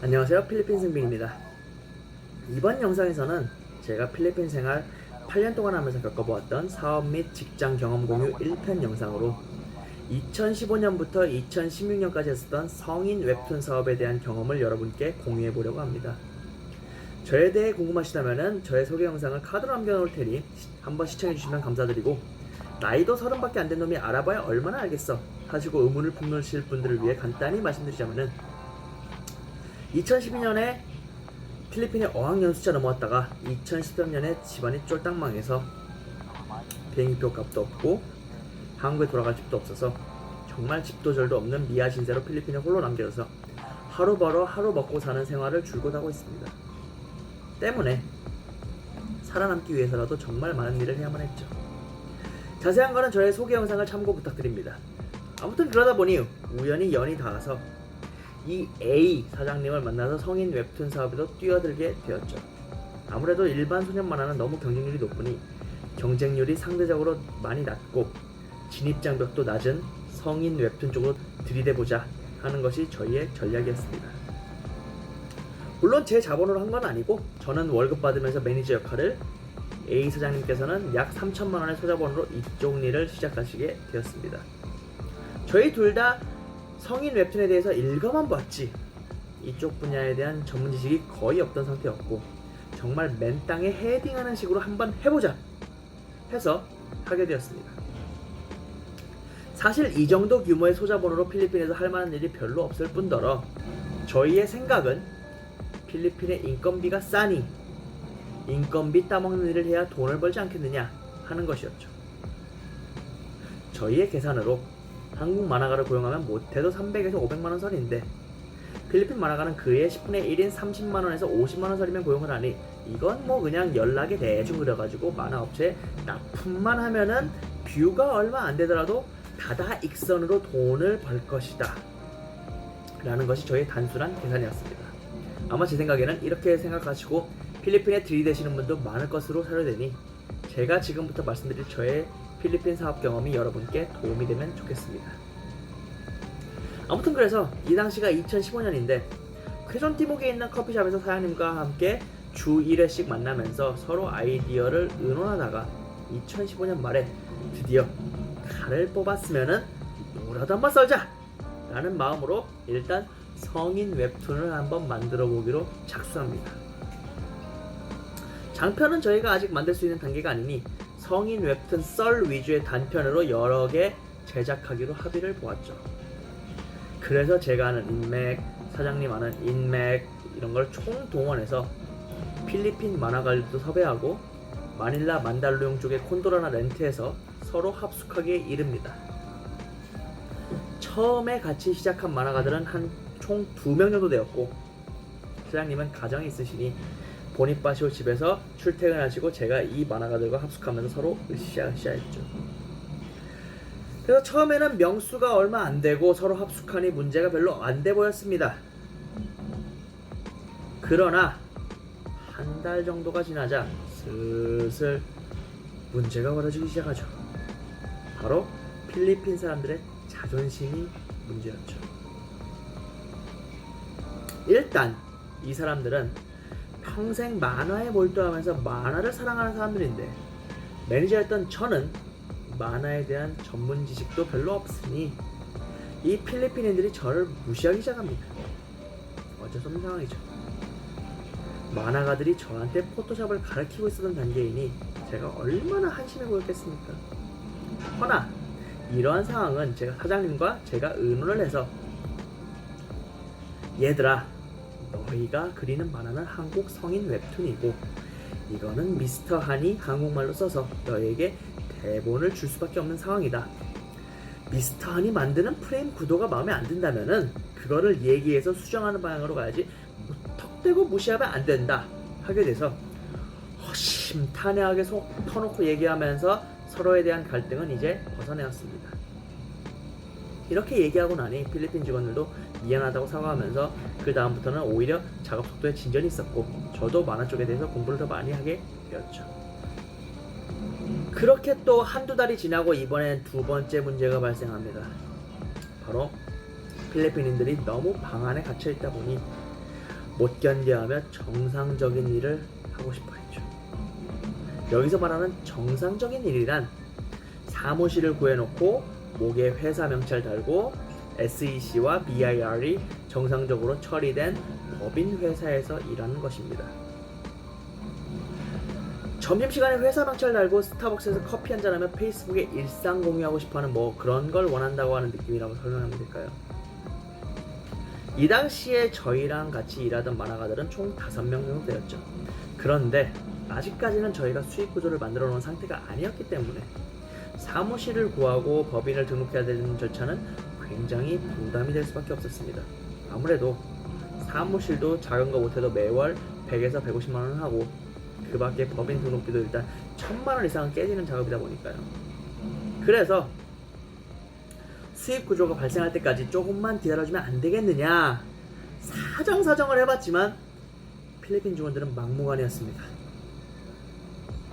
안녕하세요, 필리핀 승빈입니다. 이번 영상에서는 제가 필리핀 생활 8년 동안 하면서 겪어보았던 사업 및 직장 경험 공유 1편 영상으로 2015년부터 2016년까지 했었던 성인 웹툰 사업에 대한 경험을 여러분께 공유해 보려고 합니다. 저에 대해 궁금하시다면 저의 소개 영상을 카드로 남겨놓을 테니 한번 시청해 주시면 감사드리고, 나이도 30밖에 안 된 놈이 알아봐야 얼마나 알겠어 하시고 의문을 품으실 분들을 위해 간단히 말씀드리자면은, 2012년에 필리핀에 어학연수자 넘어왔다가 2013년에 집안이 쫄딱 망해서 비행기표 값도 없고 한국에 돌아갈 집도 없어서 정말 집도 절도 없는 미아 신세로 필리핀에 홀로 남겨져서 하루 벌어 하루 먹고 사는 생활을 줄곧 하고 있습니다. 때문에 살아남기 위해서라도 정말 많은 일을 해야만 했죠. 자세한 거는 저의 소개 영상을 참고 부탁드립니다. 아무튼 그러다 보니 우연히 연이 닿아서 이 A 사장님을 만나서 성인 웹툰 사업에도 뛰어들게 되었죠. 아무래도 일반 소년 만화는 너무 경쟁률이 높으니 경쟁률이 상대적으로 많이 낮고 진입장벽도 낮은 성인 웹툰 쪽으로 들이대보자 하는 것이 저희의 전략이었습니다. 물론 제 자본으로 한 건 아니고 저는 월급 받으면서 매니저 역할을, A 사장님께서는 약 3천만 원의 소자본으로 이쪽 일을 시작하시게 되었습니다. 저희 둘 다 성인 웹툰에 대해서 읽어만 봤지 이쪽 분야에 대한 전문 지식이 거의 없던 상태였고, 정말 맨 땅에 헤딩하는 식으로 한번 해보자 해서 하게 되었습니다. 사실 이 정도 규모의 소자본으로 필리핀에서 할 만한 일이 별로 없을 뿐더러 저희의 생각은 필리핀의 인건비가 싸니 인건비 따먹는 일을 해야 돈을 벌지 않겠느냐 하는 것이었죠. 저희의 계산으로 한국 만화가를 고용하면 못해도 300에서 500만원 선인데 필리핀 만화가는 그의 10분의 1인 30만원에서 50만원 선이면 고용을 하니 이건 뭐 그냥 연락에 대충 그려가지고 만화업체에 납품만 하면은 뷰가 얼마 안 되더라도 다다익선으로 돈을 벌 것이다 라는 것이 저의 단순한 계산이었습니다. 아마 제 생각에는 이렇게 생각하시고 필리핀에 들이대시는 분도 많을 것으로 사료되니 제가 지금부터 말씀드릴 저의 필리핀 사업 경험이 여러분께 도움이 되면 좋겠습니다. 아무튼 그래서 이 당시가 2015년인데 쾌전 티목에 있는 커피숍에서 사장님과 함께 주 1회씩 만나면서 서로 아이디어를 의논하다가 2015년 말에 드디어 칼을 뽑았으면은 뭐라도 한번 썰자 라는 마음으로 일단 성인 웹툰을 한번 만들어 보기로 착수합니다. 장편은 저희가 아직 만들 수 있는 단계가 아니니 성인 웹툰 썰 위주의 단편으로 여러 개 제작하기로 합의를 보았죠. 그래서 제가 아는 인맥, 사장님 아는 인맥 이런 걸 총동원해서 필리핀 만화가들도 섭외하고 마닐라 만달루용 쪽의 콘도라나 렌트해서 서로 합숙하기에 이릅니다. 처음에 같이 시작한 만화가들은 한 총 2명 정도 되었고, 사장님은 가정이 있으시니 보니빠시오 집에서 출퇴근하시고 제가 이 만화가들과 합숙하면서 서로 으쌰으쌰했죠. 그래서 처음에는 명수가 얼마 안 되고 서로 합숙하니 문제가 별로 안 돼 보였습니다. 그러나 한 달 정도가 지나자 슬슬 문제가 벌어지기 시작하죠. 바로 필리핀 사람들의 자존심이 문제였죠. 일단 이 사람들은 평생 만화에 몰두하면서 만화를 사랑하는 사람들인데 매니저였던 저는 만화에 대한 전문 지식도 별로 없으니 이 필리핀인들이 저를 무시하기 시작합니다. 어쩔 수 없는 상황이죠. 만화가들이 저한테 포토샵을 가르치고 있었던 단계이니 제가 얼마나 한심해 보였겠습니까? 허나 이러한 상황은 제가 사장님과 제가 의논을 해서, 얘들아, 너희가 그리는 만화는 한국 성인 웹툰이고 이거는 미스터 한이 한국말로 써서 너희에게 대본을 줄 수밖에 없는 상황이다. 미스터 한이 만드는 프레임 구도가 마음에 안 든다면은 그거를 얘기해서 수정하는 방향으로 가야지 턱대고 무시하면 안 된다 하게 돼서 허심탄회하게 속 터놓고 얘기하면서 서로에 대한 갈등은 이제 벗어내었습니다. 이렇게 얘기하고 나니 필리핀 직원들도 미안하다고 사과하면서 그 다음부터는 오히려 작업 속도에 진전이 있었고 저도 만화 쪽에 대해서 공부를 더 많이 하게 되었죠. 그렇게 또 한두 달이 지나고 이번엔 두 번째 문제가 발생합니다. 바로 필리핀인들이 너무 방 안에 갇혀있다 보니 못 견뎌하며 정상적인 일을 하고 싶어 했죠. 여기서 말하는 정상적인 일이란 사무실을 구해놓고 목에 회사 명찰 달고 SEC와 BIR이 정상적으로 처리된 법인 회사에서 일하는 것입니다. 점심시간에 회사 명찰 달고 스타벅스에서 커피 한잔하며 페이스북에 일상 공유하고 싶어하는 뭐 그런 걸 원한다고 하는 느낌이라고 설명하면 될까요? 이 당시에 저희랑 같이 일하던 만화가들은 총 5명 정도 되었죠. 그런데 아직까지는 저희가 수익 구조를 만들어 놓은 상태가 아니었기 때문에 사무실을 구하고 법인을 등록해야 되는 절차는 굉장히 부담이 될 수밖에 없었습니다. 아무래도 사무실도 작은 거 못해도 매월 100에서 150만 원 하고 그 밖에 법인 등록비도 일단 1000만 원 이상은 깨지는 작업이다 보니까요. 그래서 수익 구조가 발생할 때까지 조금만 기다려주면 안 되겠느냐 사정사정을 해봤지만 필리핀 직원들은 막무가내였습니다.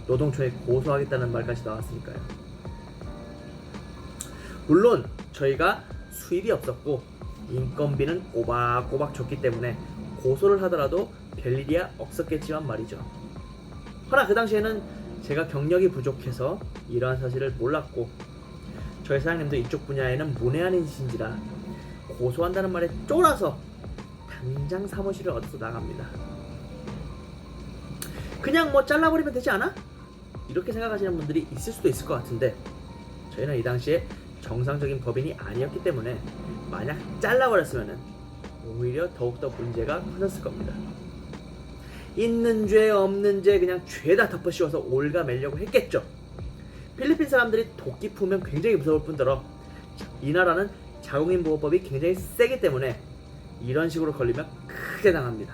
노동청에 고소하겠다는 말까지 나왔으니까요. 물론 저희가 수입이 없었고 인건비는 꼬박꼬박 줬기 때문에 고소를 하더라도 별일이야 없었겠지만 말이죠. 허나 그 당시에는 제가 경력이 부족해서 이러한 사실을 몰랐고 저희 사장님도 이쪽 분야에는 문외한이신지라 고소한다는 말에 쫄아서 당장 사무실을 얻어서 나갑니다. 그냥 뭐 잘라버리면 되지 않아? 이렇게 생각하시는 분들이 있을 수도 있을 것 같은데 저희는 이 당시에 정상적인 법인이 아니었기 때문에 만약 잘라버렸으면 오히려 더욱더 문제가 커졌을 겁니다. 있는 죄 없는 죄 그냥 죄다 덮어씌워서 올가매려고 했겠죠. 필리핀 사람들이 도끼 품으면 굉장히 무서울 뿐더러 이 나라는 자국민보호법이 굉장히 세기 때문에 이런 식으로 걸리면 크게 당합니다.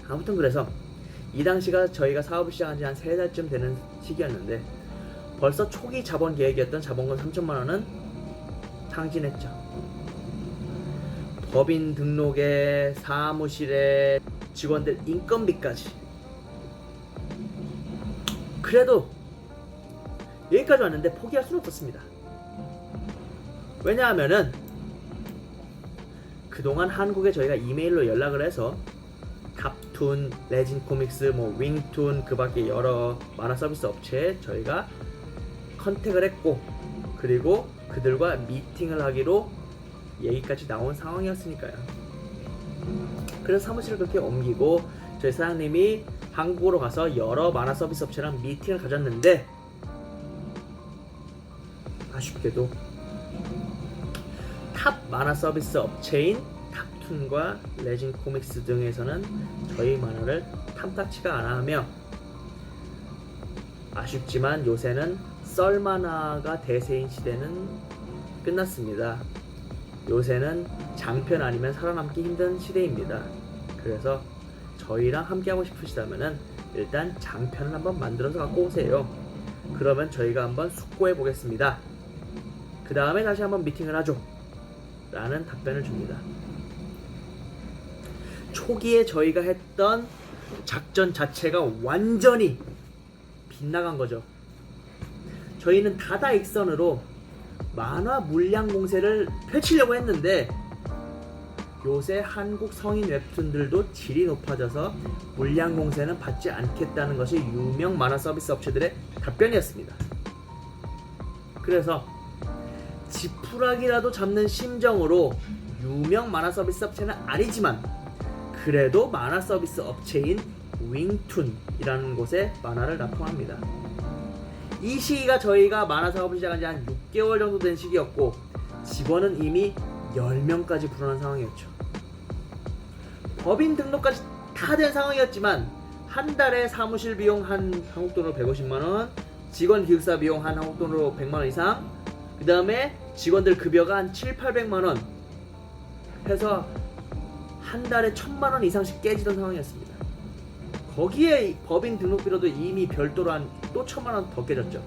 아무튼 그래서 이 당시가 저희가 사업을 시작한 지 한 3달쯤 되는 시기였는데 벌써 초기 자본 계획이었던 자본금 3천만 원은 탕진했죠. 법인 등록에 사무실에 직원들 인건비까지. 그래도 여기까지 왔는데 포기할 수는 없었습니다. 왜냐하면은 그동안 한국에 저희가 이메일로 연락을 해서 탑툰, 레진 코믹스, 뭐 윙툰 그 밖에 여러 만화 서비스 업체에 저희가 컨택을 했고 그리고 그들과 미팅을 하기로 얘기까지 나온 상황이었으니까요. 그래서 사무실을 그렇게 옮기고 저희 사장님이 한국으로 가서 여러 만화 서비스 업체랑 미팅을 가졌는데 아쉽게도 탑 만화 서비스 업체인 탑툰과 레진 코믹스 등에서는 저희 만화를 탐탁치가 않아 하며 아쉽지만 요새는 썰 만화가 대세인 시대는 끝났습니다. 요새는 장편 아니면 살아남기 힘든 시대입니다. 그래서 저희랑 함께하고 싶으시다면 일단 장편을 한번 만들어서 갖고 오세요. 그러면 저희가 한번 숙고해 보겠습니다. 그 다음에 다시 한번 미팅을 하죠 라는 답변을 줍니다. 초기에 저희가 했던 작전 자체가 완전히 빗나간 거죠. 저희는 다다익선으로 만화 물량 공세를 펼치려고 했는데 요새 한국 성인 웹툰들도 질이 높아져서 물량 공세는 받지 않겠다는 것이 유명 만화 서비스 업체들의 답변이었습니다. 그래서 지푸라기라도 잡는 심정으로 유명 만화 서비스 업체는 아니지만 그래도 만화 서비스 업체인 윙툰이라는 곳에 만화를 납품합니다. 이 시기가 저희가 만화 사업을 시작한 지 한 6개월 정도 된 시기였고 직원은 이미 10명까지 불어난 상황이었죠. 법인 등록까지 다 된 상황이었지만 한 달에 사무실 비용 한 한국돈으로 150만원, 직원 기숙사 비용 한 한국돈으로 100만원 이상, 그 다음에 직원들 급여가 한 700~800만원 해서 한 달에 1000만원 이상씩 깨지던 상황이었습니다. 거기에 법인 등록비로도 이미 별도로 한 또 1000만원 더 깨졌죠.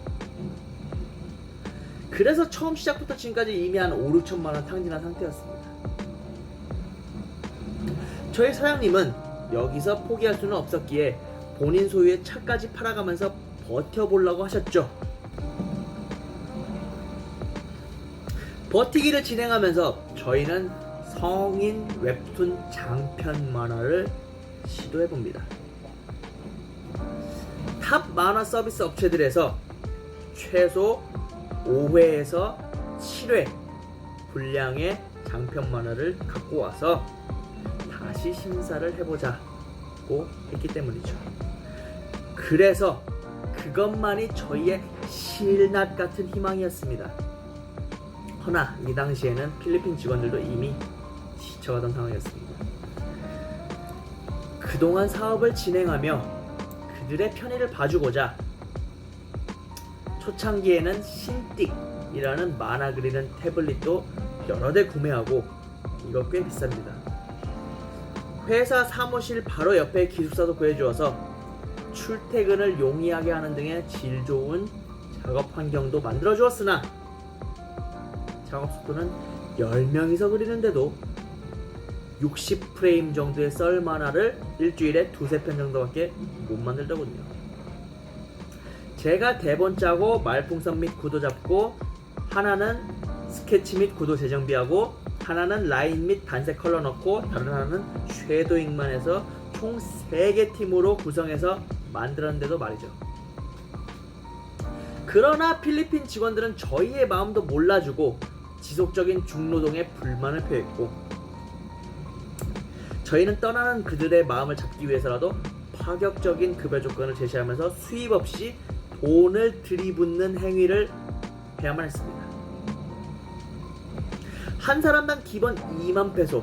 그래서 처음 시작부터 지금까지 이미 한 5~6천만원 탕진한 상태였습니다. 저희 사장님은 여기서 포기할 수는 없었기에 본인 소유의 차까지 팔아가면서 버텨보려고 하셨죠. 버티기를 진행하면서 저희는 성인 웹툰 장편 만화를 시도해봅니다. 탑 만화 서비스 업체들에서 최소 5회에서 7회 분량의 장편 만화를 갖고 와서 다시 심사를 해보자고 했기 때문이죠. 그래서 그것만이 저희의 실낱 같은 희망이었습니다. 허나 이 당시에는 필리핀 직원들도 이미 지쳐가던 상황이었습니다. 그동안 사업을 진행하며 그들의 편의를 봐주고자 초창기에는 신띡이라는 만화 그리는 태블릿도 여러 대 구매하고, 이거 꽤 비쌉니다. 회사 사무실 바로 옆에 기숙사도 구해주어서 출퇴근을 용이하게 하는 등의 질 좋은 작업 환경도 만들어주었으나 작업 속도는 10명이서 그리는데도 60프레임 정도의 썰 만화를 일주일에 2-3편 정도밖에 못 만들더군요. 제가 대본 짜고 말풍선 및 구도 잡고, 하나는 스케치 및 구도 재정비하고, 하나는 라인 및 단색 컬러 넣고, 다른 하나는 쉐도잉만 해서 총 3개 팀으로 구성해서 만들었는데도 말이죠. 그러나 필리핀 직원들은 저희의 마음도 몰라주고 지속적인 중노동에 불만을 표했고, 저희는 떠나는 그들의 마음을 잡기 위해서라도 파격적인 급여 조건을 제시하면서 수입 없이 돈을 들이붓는 행위를 해야만 했습니다. 한 사람당 기본 2만 페소,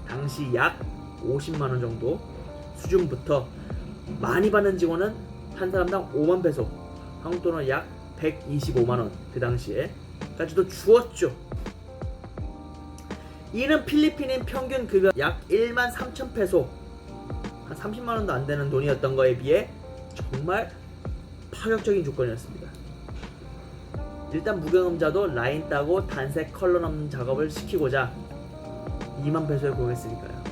당시 약 50만원 정도 수준부터 많이 받는 직원은 한 사람당 5만 페소, 한국 돈으로 약 125만원 그 당시에까지도 주었죠. 이는 필리핀인 평균 급여 약 1만 3천 페소, 한 30만원도 안 되는 돈이었던 거에 비해 정말 파격적인 조건이었습니다. 일단 무경험자도 라인 따고 단색 컬러 넣는 작업을 시키고자 2만 페소에 구했으니까요.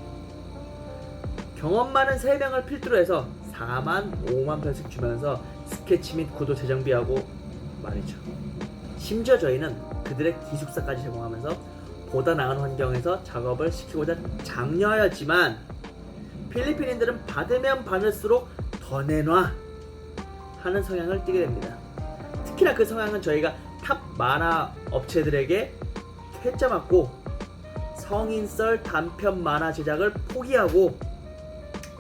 경험 많은 3명을 필두로 해서 4만 5만 페소씩 주면서 스케치 및 구도 재정비하고 말이죠. 심지어 저희는 그들의 기숙사까지 제공하면서 보다 나은 환경에서 작업을 시키고자 장려하였지만, 필리핀인들은 받으면 받을수록 더 내놔 하는 성향을 띠게 됩니다. 특히나 그 성향은 저희가 탑 만화 업체들에게 퇴짜 맞고 성인 썰 단편 만화 제작을 포기하고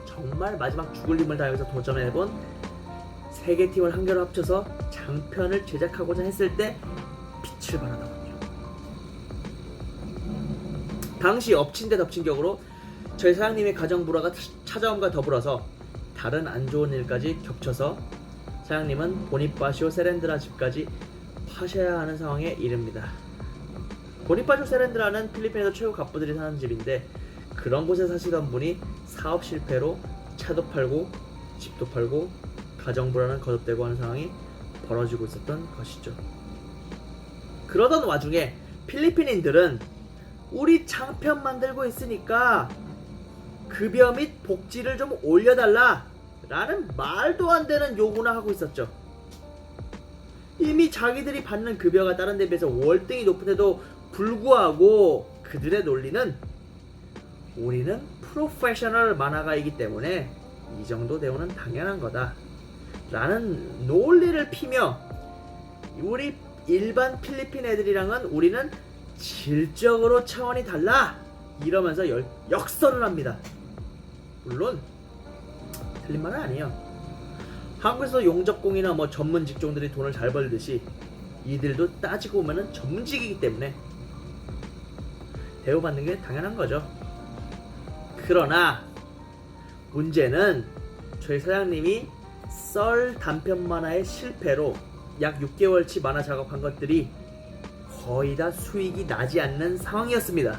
정말 마지막 죽을 힘을 다해서 도전해본 3개 팀을 한 개로 합쳐서 장편을 제작하고자 했을 때 빛을 발하더군요. 당시 엎친 데 덮친 격으로 저희 사장님의 가정 불화가 찾아옴과 더불어서 다른 안 좋은 일까지 겹쳐서 사장님은 보니파시오 세렌드라 집까지 파셔야 하는 상황에 이릅니다. 보니파시오 세렌드라는 필리핀에서 최고 갑부들이 사는 집인데, 그런 곳에 사시던 분이 사업 실패로 차도 팔고 집도 팔고 가정 불화는 거듭되고 하는 상황이 벌어지고 있었던 것이죠. 그러던 와중에 필리핀인들은 우리 장편 만들고 있으니까 급여 및 복지를 좀 올려달라 라는 말도 안 되는 요구나 하고 있었죠. 이미 자기들이 받는 급여가 다른 데 비해서 월등히 높은데도 불구하고 그들의 논리는 우리는 프로페셔널 만화가이기 때문에 이 정도 대우는 당연한 거다 라는 논리를 피며, 우리 일반 필리핀 애들이랑은 우리는 질적으로 차원이 달라 이러면서 역설을 합니다. 물론 틀린 말은 아니에요. 한국에서 용접공이나 전문 직종들이 돈을 잘 벌듯이 이들도 따지고 보면은 전문직이기 때문에 대우받는 게 당연한 거죠. 그러나 문제는 저희 사장님이 썰 단편 만화의 실패로 약 6개월치 만화 작업한 것들이 거의 다 수익이 나지 않는 상황이었습니다.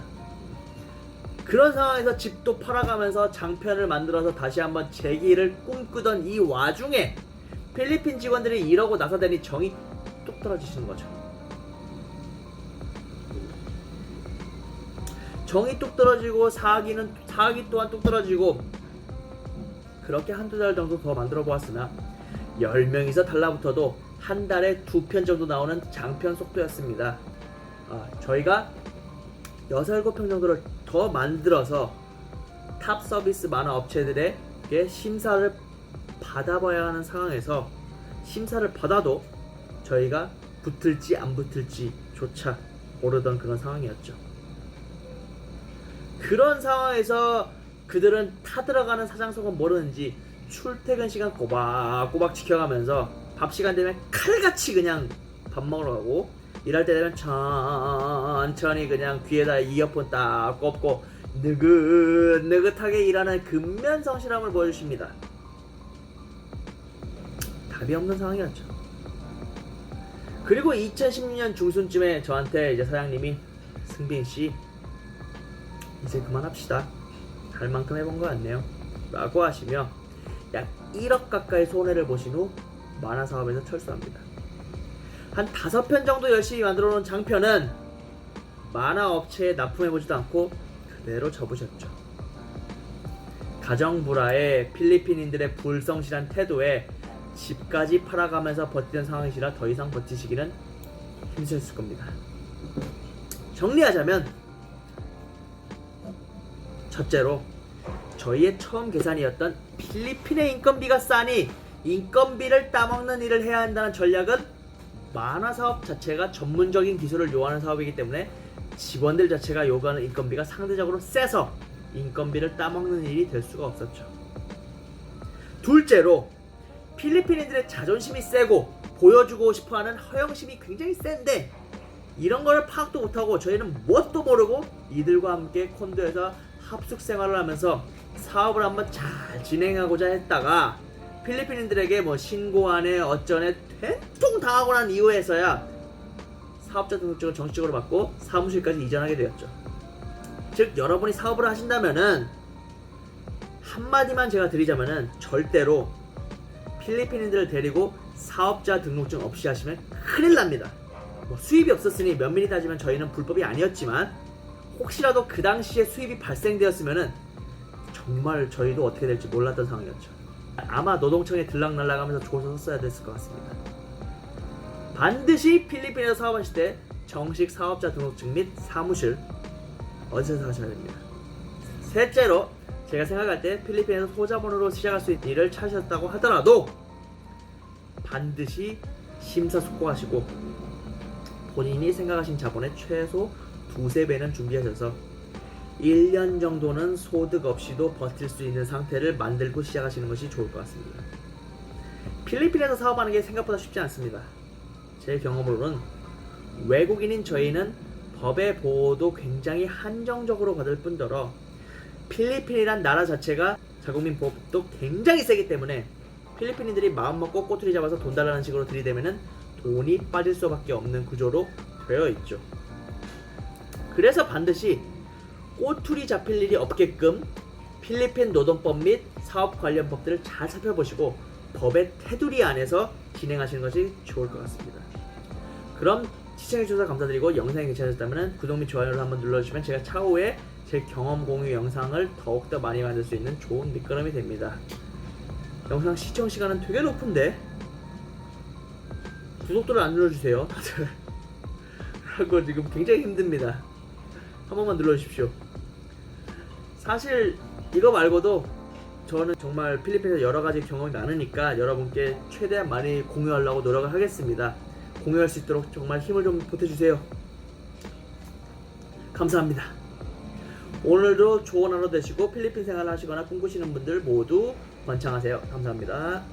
그런 상황에서 집도 팔아가면서 장편을 만들어서 다시 한번 재기를 꿈꾸던 이 와중에 필리핀 직원들이 이러고 나서더니 정이 뚝 떨어지시는 거죠. 정이 뚝 떨어지고 사기 또한 뚝 떨어지고, 그렇게 한두 달 정도 더 만들어 보았으나 10명이서 달라붙어도 한 달에 2편 정도 나오는 장편 속도였습니다. 저희가 6-7편 정도를 더 만들어서 탑 서비스 만화 업체들에게 심사를 받아봐야 하는 상황에서 심사를 받아도 저희가 붙을지 안 붙을지조차 모르던 그런 상황이었죠. 그런 상황에서 그들은 타들어가는 사장성은 모르는지 출퇴근 시간 꼬박꼬박 지켜가면서 밥 시간 되면 칼같이 그냥 밥 먹으러 가고, 일할 때 되면 천천히 그냥 귀에다 이어폰 딱 꼽고 느긋느긋하게 일하는 근면성실함을 보여주십니다. 답이 없는 상황이었죠. 그리고 2016년 중순쯤에 저한테 이제 사장님이 승빈씨 이제 그만합시다. 할 만큼 해본 것 같네요 라고 하시며 약 1억 가까이 손해를 보신 후 만화 사업에서 철수합니다. 한 5편 정도 열심히 만들어 놓은 장편은 만화 업체에 납품해보지도 않고 그대로 접으셨죠. 가정불화에 필리핀인들의 불성실한 태도에 집까지 팔아가면서 버티던 상황이시라 더 이상 버티시기는 힘드셨을 겁니다. 정리하자면, 첫째로 저희의 처음 계산이었던 필리핀의 인건비가 싸니 인건비를 따먹는 일을 해야 한다는 전략은 만화 사업 자체가 전문적인 기술을 요하는 사업이기 때문에 직원들 자체가 요구하는 인건비가 상대적으로 세서 인건비를 따먹는 일이 될 수가 없었죠. 둘째로 필리핀인들의 자존심이 세고 보여주고 싶어하는 허영심이 굉장히 센데, 이런 거를 파악도 못하고 저희는 뭣도 모르고 이들과 함께 콘도에서 합숙 생활을 하면서 사업을 한번 잘 진행하고자 했다가 필리핀인들에게 뭐 신고하네 어쩌네 된통 당하고 난 이후에서야 사업자 등록증을 정식적으로 받고 사무실까지 이전하게 되었죠. 즉 여러분이 사업을 하신다면은 한마디만 제가 드리자면은 절대로 필리핀인들을 데리고 사업자 등록증 없이 하시면 큰일 납니다. 뭐 수입이 없었으니 면밀히 따지면 저희는 불법이 아니었지만 혹시라도 그 당시에 수입이 발생되었으면은 정말 저희도 어떻게 될지 몰랐던 상황이었죠. 아마 노동청에 들락날락하면서 조서 썼어야 됐을 것 같습니다. 반드시 필리핀에서 사업하실 때 정식 사업자 등록증 및 사무실 어디서 하셔야 됩니다. 셋째로 제가 생각할 때 필리핀에서 소자본으로 시작할 수 있는 일을 찾으셨다고 하더라도 반드시 심사숙고하시고 본인이 생각하신 자본의 최소 2~3배는 준비하셔서 1년 정도는 소득 없이도 버틸 수 있는 상태를 만들고 시작하시는 것이 좋을 것 같습니다. 필리핀에서 사업하는 게 생각보다 쉽지 않습니다. 제 경험으로는 외국인인 저희는 법의 보호도 굉장히 한정적으로 받을 뿐더러 필리핀이란 나라 자체가 자국민 보호법도 굉장히 세기 때문에 필리핀인들이 마음먹고 꼬투리 잡아서 돈 달라는 식으로 들이대면은 돈이 빠질 수밖에 없는 구조로 되어 있죠. 그래서 반드시 꼬투리 잡힐 일이 없게끔 필리핀 노동법 및 사업 관련 법들을 잘 살펴보시고 법의 테두리 안에서 진행하시는 것이 좋을 것 같습니다. 그럼 시청해주셔서 감사드리고 영상이 괜찮으셨다면 구독 및 좋아요를 한번 눌러주시면 제가 차후에 제 경험 공유 영상을 더욱더 많이 만들 수 있는 좋은 밑거름이 됩니다. 영상 시청 시간은 되게 높은데 구독도를 안 눌러주세요 다들. 하고 지금 굉장히 힘듭니다. 한 번만 눌러주십시오. 사실 이거 말고도 저는 정말 필리핀에서 여러가지 경험이 많으니까 여러분께 최대한 많이 공유하려고 노력을 하겠습니다. 공유할 수 있도록 정말 힘을 좀 보태주세요. 감사합니다. 오늘도 좋은 하루 되시고 필리핀 생활을 하시거나 꿈꾸시는 분들 모두 번창하세요. 감사합니다.